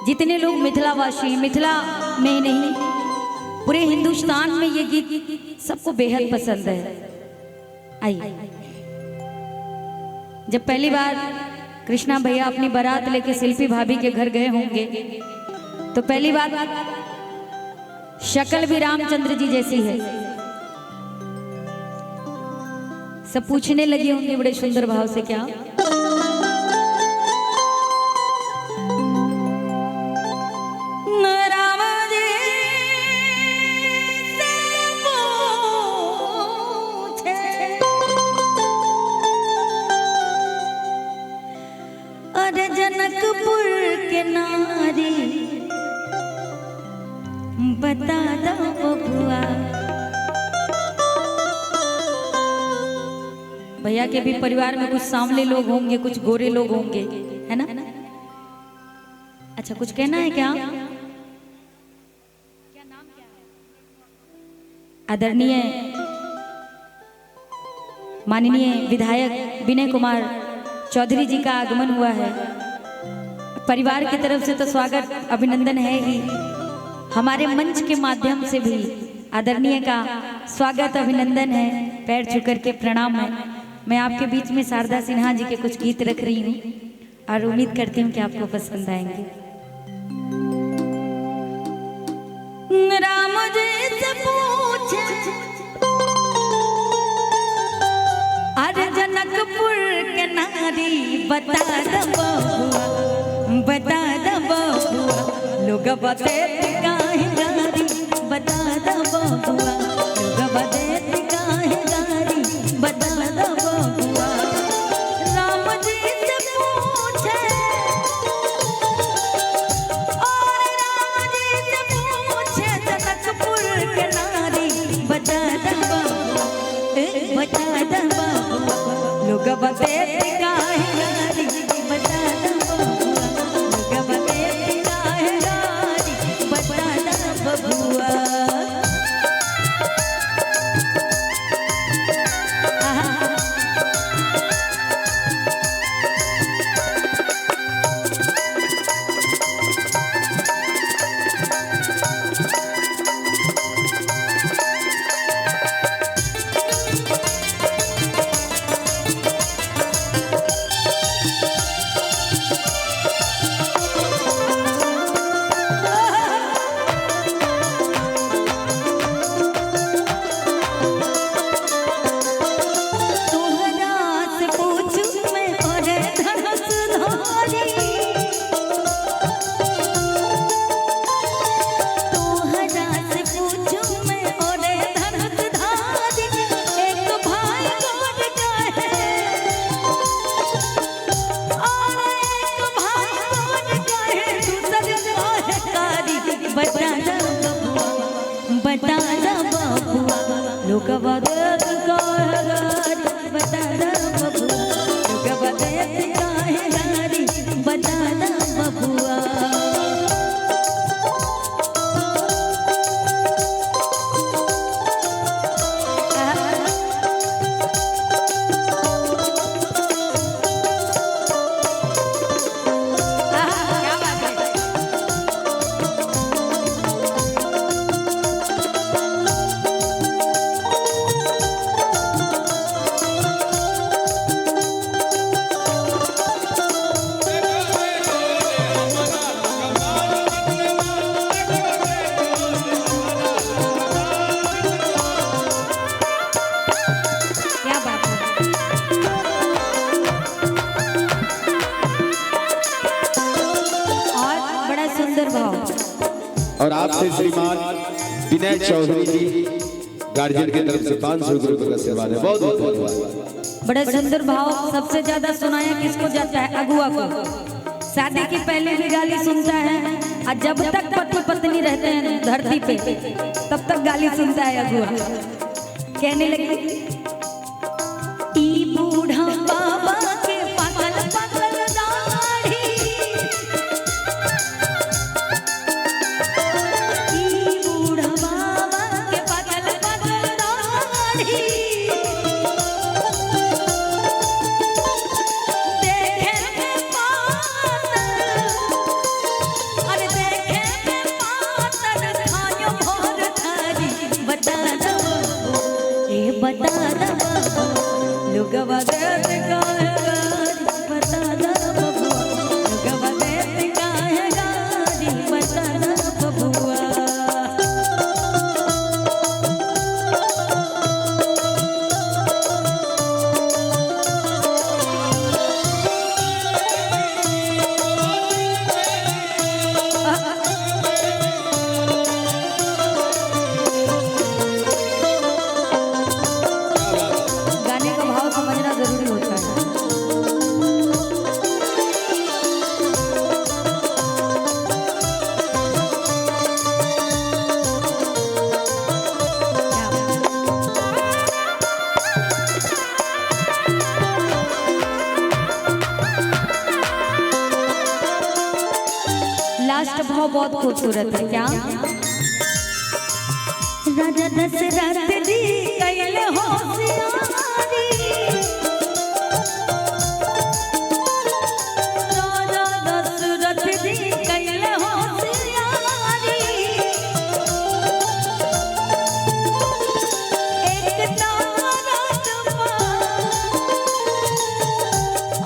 जितने लोग मिथिलावासी, मिथिला में नहीं पूरे हिंदुस्तान में ये गीत सबको बेहद पसंद है। आइए, जब पहली बार कृष्णा भैया अपनी बारात लेके शिल्पी भाभी के घर गए होंगे तो पहली बात शक्ल भी रामचंद्र जी जैसी है। सब पूछने लगे होंगे बड़े सुंदर भाव से, क्या जनकपुर के नारी बता दो बबुआ। भैया के भी परिवार में कुछ सांवले लोग होंगे, कुछ गोरे लोग होंगे, है ना? अच्छा, कुछ कहना है क्या? क्या नाम क्या है? आदरणीय माननीय विधायक विनय कुमार चौधरी जी का आगमन हुआ है। परिवार की तरफ से तो स्वागत अभिनंदन है ही, हमारे मंच के माध्यम से भी आदरणीय का स्वागत अभिनंदन है। पैर छू करके प्रणाम है। मैं आपके बीच में शारदा सिन्हा जी के कुछ गीत रख रही हूँ और उम्मीद करती हूँ कि आपको पसंद आएंगे। राम जी से पूछे अरे जनकपुर के नारी बता दो बबुआ, बता दो बबुआ, लोग बते काहे गारी बता दो बबुआ, लोग बते काहे गारी बता दो बबुआ। राम जी से पूछे और राम जी से पूछे जनकपुर के नारी बता दो बबुआ, बता दो बबुआ, लोग बते काहे गारी बता दो बबुआ, लोग बते काहे गारी बता दो बबुआ। बता दो बबुआ, लोग बदेत काहे गारी बता दो बबुआ, लोग बदेत काहे गारी बता दो बबुआ। और आपसे श्रीमान विनय चौधरी जी गार्जियन की तरफ से 500 रुपए का आशीर्वाद है। बहुत बहुत धन्यवाद। बड़ा सुंदर भाव। सबसे ज्यादा सुनाया किसको जाता है? अगुआ को। शादी की पहले भी गाली सुनता है और जब तक पति पत्नी रहते हैं धरती पे तब तक गाली सुनता है अगुआ। कहने लगे ई बूढ़ा बाबा के पागल पागल दाढ़ी, ई बूढ़ा बाबा के पागल पागल दाढ़ी, देखे में पागल, अरे लास्ट भाव बहुत खूबसूरत है। क्या? राजा दशरथ जी कैले होशियारी, राजा दशरथ जी कैले होशियारी, एक तामरात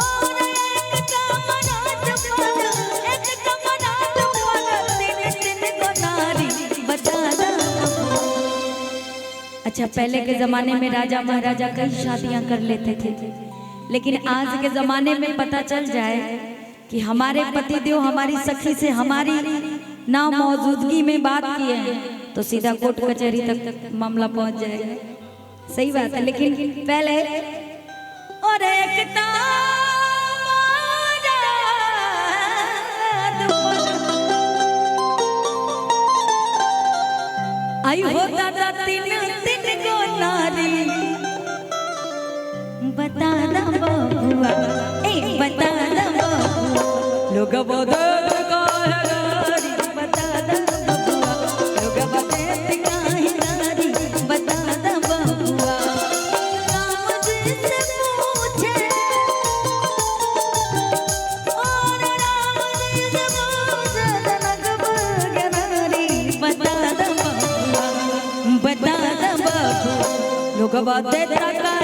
और एक तामरात तीन को नारी बता दा। अच्छा, पहले के जमाने में राजा महाराजा कई शादियां कर लेते थे, लेकिन आज के जमाने में पता चल जाए कि हमारे पतिदेव हमारी सखी से हमारी ना मौजूदगी में बात किए हैं तो सीधा कोर्ट कचहरी तक मामला पहुंच जाएगा। सही बात है, लेकिन पहले और एक आई होता था तीन को नारी बता दा बबुआ, ए बता दा बबुआ, लोग बदल का बता दा बबुआ, लोग बता काहे नारी बता दा बबुआ। राम जी से पूछे और राम जी से पूछे जनक नारी बता दा बबुआ, बता दा बबुआ, लोग बदल का